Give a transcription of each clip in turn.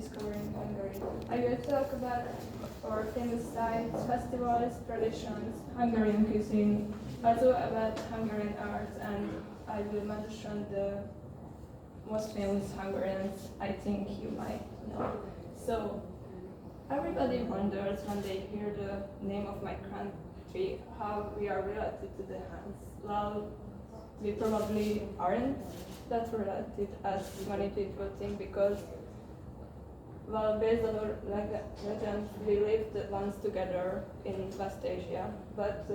discovering Hungary. I will talk about our famous sites, festivals, traditions, Hungarian cuisine, also about Hungarian art, and I will mention the most famous Hungarians I think you might know. So, everybody wonders when they hear the name of my country how we are related to the Huns. Well, we probably aren't that related as many people think because, well, based on our legends, we lived once together in West Asia, but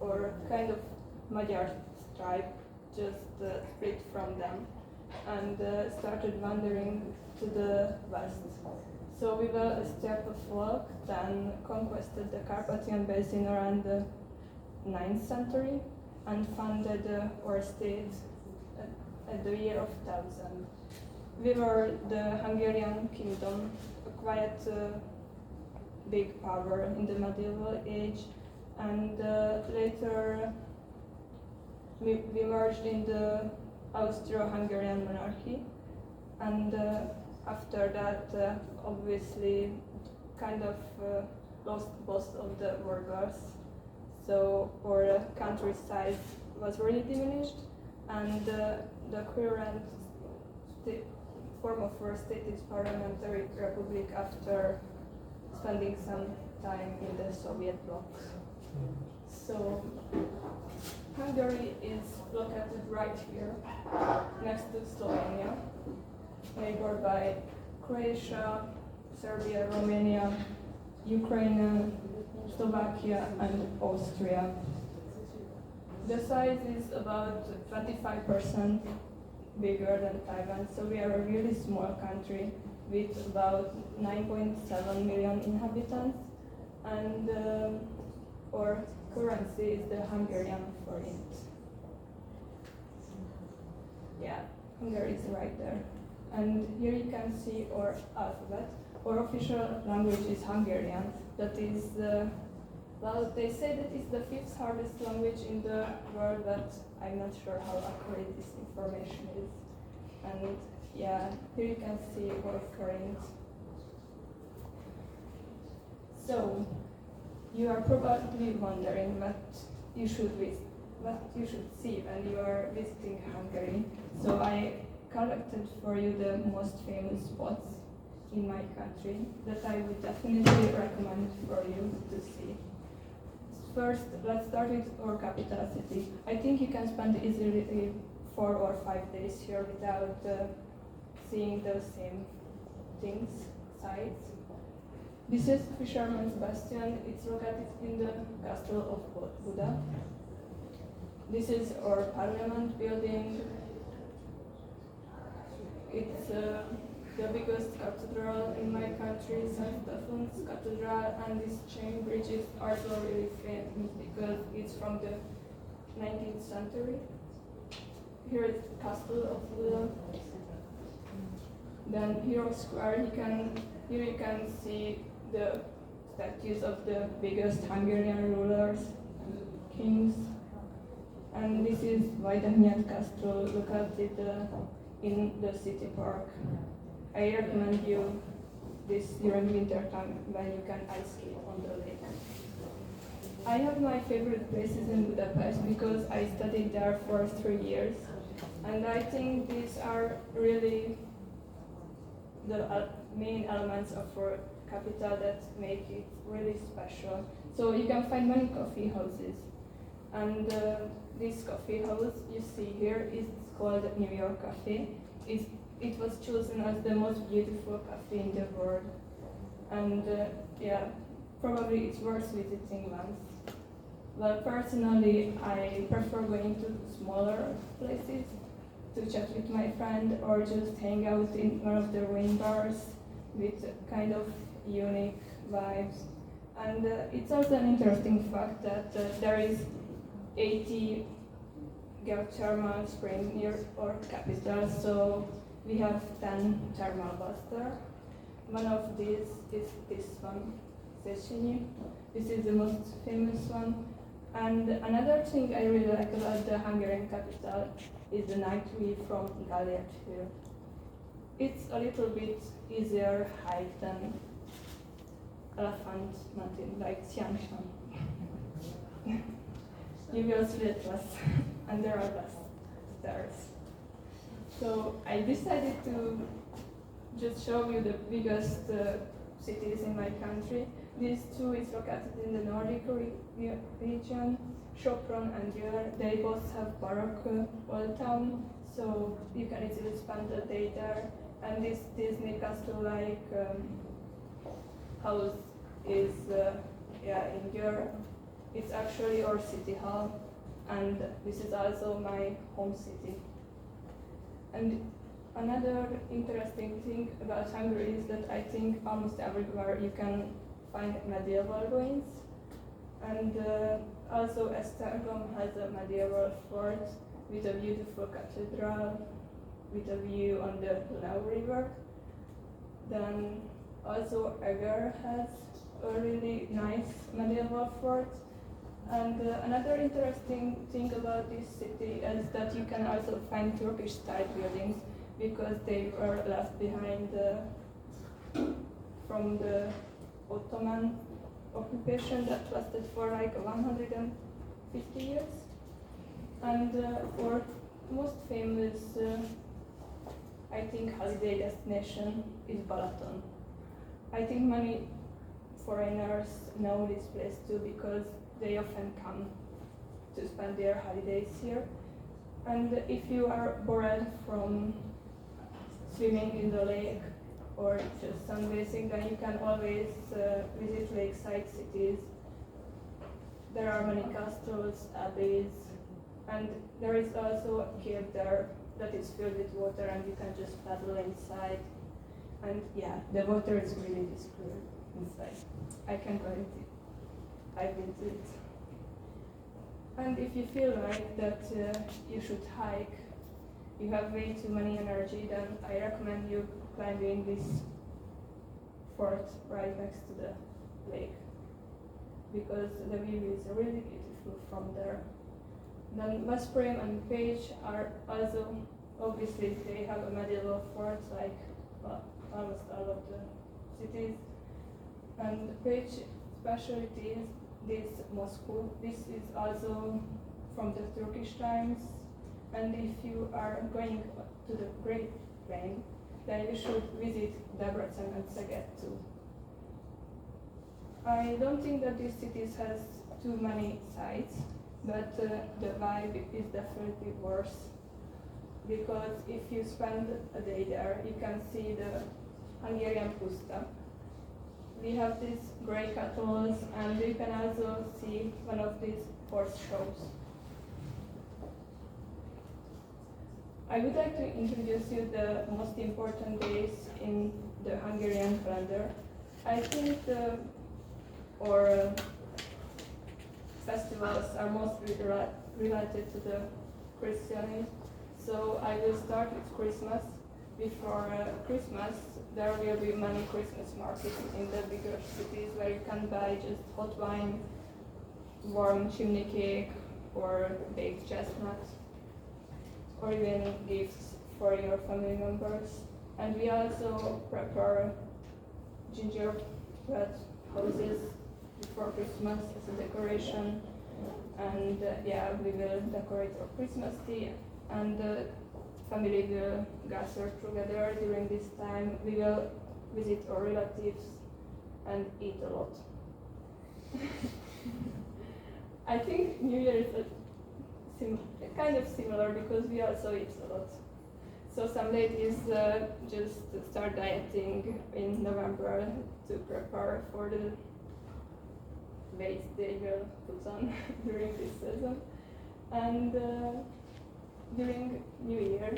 our kind of Magyar tribe just split from them and started wandering to the west. So we were a steppe folk, then conquered the Carpathian Basin around the 9th century and founded our state at the year of 1000. We were the Hungarian kingdom, a quite big power in the medieval age, and later we merged in the Austro-Hungarian monarchy, and after that obviously kind of lost most of the borders, so our country size was really diminished, and the current form of our state is parliamentary republic after spending some time in the Soviet bloc. So Hungary is located right here, next to Slovenia, neighbored by Croatia, Serbia, Romania, Ukraine, Slovakia, and Austria. The size is about 25% bigger than Taiwan, so we are a really small country with about 9.7 million inhabitants, and our currency is the Hungarian forint. Yeah, Hungary is right there. And here you can see our alphabet. Our official language is Hungarian. That is, well, they say that it's the 5th hardest language in the world, but I'm not sure how accurate this information is. And yeah, here you can see our forint. So, you are probably wondering what you should see when you are visiting Hungary. So I collected for you the most famous spots in my country that I would definitely recommend for you to see. First, let's start with our capital city. I think you can spend easily 4 or 5 days here without seeing the same things, sites. This is Fisherman's Bastion. It's located in the castle of Buda. This is our parliament building. It's the biggest cathedral in my country, St. Stephen's Cathedral, and this chain bridge is also really famous because it's from the 19th century. Here is the castle of Buda. Then Hero Square, here you can see the statues of the biggest Hungarian rulers and kings. And this is Ydydfgh Castle located in the city park. I recommend you this during winter time when you can ice skate on the lake. I have my favorite places in Budapest because I studied there for 3 years, and I think these are really the main elements of our capital that make it really special. So you can find many coffee houses, and this coffee house you see here is called New York Cafe. It was chosen as the most beautiful cafe in the world, and yeah, probably it's worth visiting once. Well, personally, I prefer going to smaller places to chat with my friend or just hang out in one of the wine bars with kind of unique vibes. And it's also an interesting fact that there is 80 geothermal springs near our capital, so we have 10 thermal baths there. One of these is this one, Széchenyi. This is the most famous one. And another thing I really like about the Hungarian capital is the night view from Gallért Hill. it's a little bit easier hike than Elephant Mountain, like Xiangshan. You will see it less, and there are less stairs. So I decided to just show you the biggest cities in my country. These two is located in the Nordic region, Sopron and Győr. They both have Baroque old town, so you can easily spend a day there. And this Disney castle-like house is in Győr. It's actually our city hall, and this is also my home city. And another interesting thing about Hungary is that I think almost everywhere you can find medieval ruins. And also Esztergom has a medieval fort with a beautiful cathedral, with a view on the Donau River. Then also Eger has a really nice medieval fort. And another interesting thing about this city is that you can also find Turkish-style buildings because they were left behind from the Ottoman occupation that lasted for like 150 years. And our most famous, I think, holiday destination is Balaton. I think many foreigners know this place too because they often come to spend their holidays here. And if you are bored from swimming in the lake or just sunbathing, then you can always visit lakeside cities. There are many castles, abbeys, and there is also a cave there that is filled with water and you can just paddle inside. And yeah, the water is really this clear inside. I can guarantee it. I've been to it. And if you feel like that you should hike, you have way too many energy, then I recommend you climbing this fort right next to the lake, because the view is really beautiful from there. Then Veszprém and Pécs are also, obviously they have a medieval fort like almost all of the cities. And Pécs specialty is this Moscow. This is also from the Turkish times. And if you are going to the Great Plain, then you should visit Debrecen and Szeged too. I don't think that these cities has too many sites, but the vibe is definitely worse. Because if you spend a day there, you can see the Hungarian Puszta. We have these grey cattle, and you can also see one of these horse shows. I would like to introduce you the most important days in the Hungarian calendar. I think our festivals are mostly related to the Christianity. So I will start with Christmas. Before Christmas, there will be many Christmas markets in the bigger cities where you can buy just hot wine, warm chimney cake, or baked chestnuts, or even gifts for your family members. And we also prepare gingerbread houses before Christmas as a decoration. And we will decorate our Christmas tree, and the family will gather together during this time. We will visit our relatives and eat a lot. I think New Year is kind of similar because we also eat a lot. So some ladies just start dieting in November to prepare for the weight they will put on during this season. And during New Year,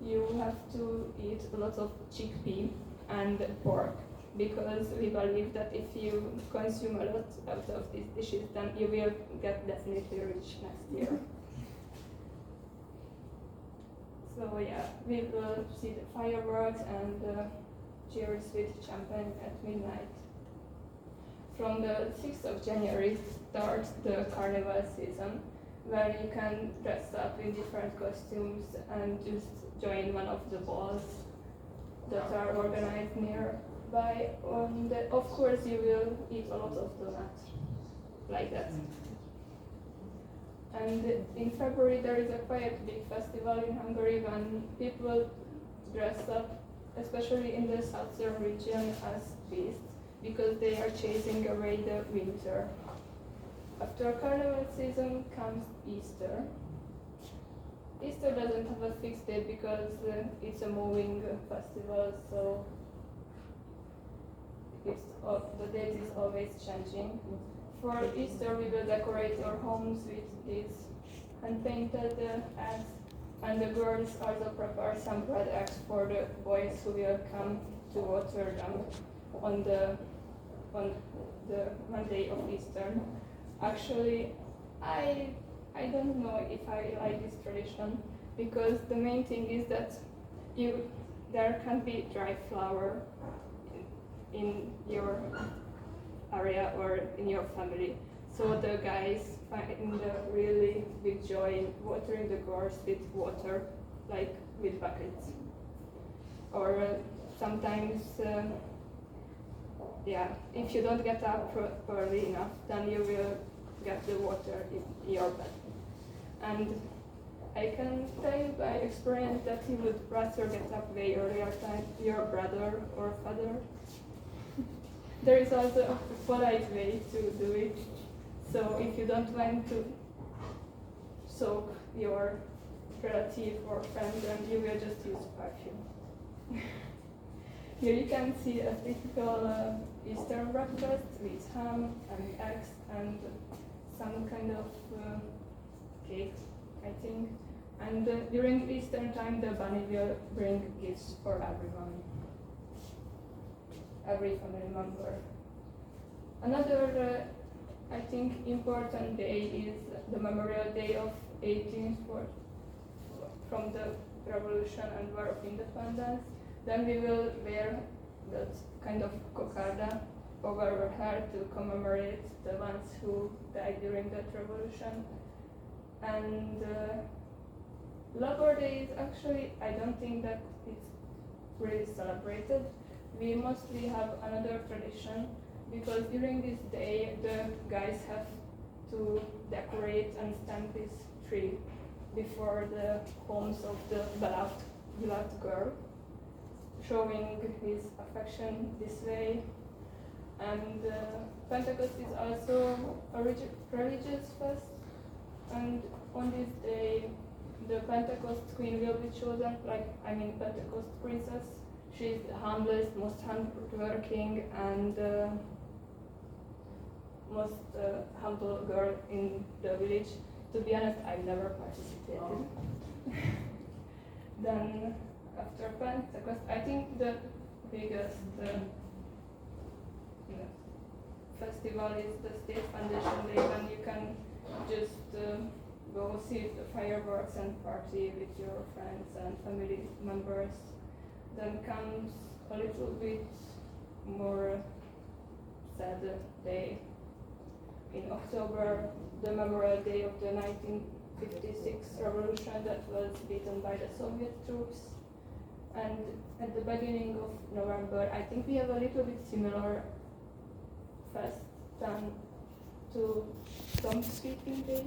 you have to eat a lot of chickpea and pork, because we believe that if you consume a lot out of these dishes, then you will get definitely rich next year. So yeah, we will see the fireworks and cheers with champagne at midnight. From the 6th of January starts the carnival season, where you can dress up in different costumes and just join one of the balls. that are organized nearby. And of course, you will eat a lot of donuts, like that. And in February, there is a quite big festival in Hungary when people dress up, especially in the southern region, as beasts, because they are chasing away the winter. After carnival season comes Easter. Easter doesn't have a fixed date because it's a moving festival, so the date is always changing. For Easter, we will decorate our homes with these hand-painted eggs, and the girls also prepare some bread eggs for the boys who will come to water them on the Monday of Easter. Actually, I don't know if I like this tradition, because the main thing is that there can't be dry flour in your area or in your family. So the guys find a really big joy in watering the girls with water, like with buckets. Or sometimes, if you don't get up early enough, then you will get the water in your bed. And I can tell you by experience that you would rather get up way earlier than your brother or father. There is also a polite way to do it. So if you don't want to soak your relative or friend, then you will just use perfume. Here you can see a typical Eastern breakfast with ham and eggs and some kind of cake, I think. And during Easter time, the bunny will bring gifts for everyone, every family member. Another, I think, important day is the Memorial Day of 18th from the Revolution and War of Independence. Then we will wear that kind of cocarda over our hair to commemorate the ones who died during that revolution. And Labor Day is actually, I don't think that it's really celebrated. We mostly have another tradition, because during this day the guys have to decorate and stand this tree before the homes of the beloved girl, showing his affection this way. And Pentecost is also a religious fest, and on this day the Pentecost queen will be chosen, Pentecost princess. She's the humblest, most hardworking, and most humble girl in the village. To be honest, I've never participated. Then after Pentecost, I think the biggest festival is the State Foundation Day, when you can just go see the fireworks and party with your friends and family members. Then comes a little bit more sad day. In October, the Memorial Day of the 1956 revolution that was beaten by the Soviet troops. And at the beginning of November, I think we have a little bit similar fest than to Song Speaking Day.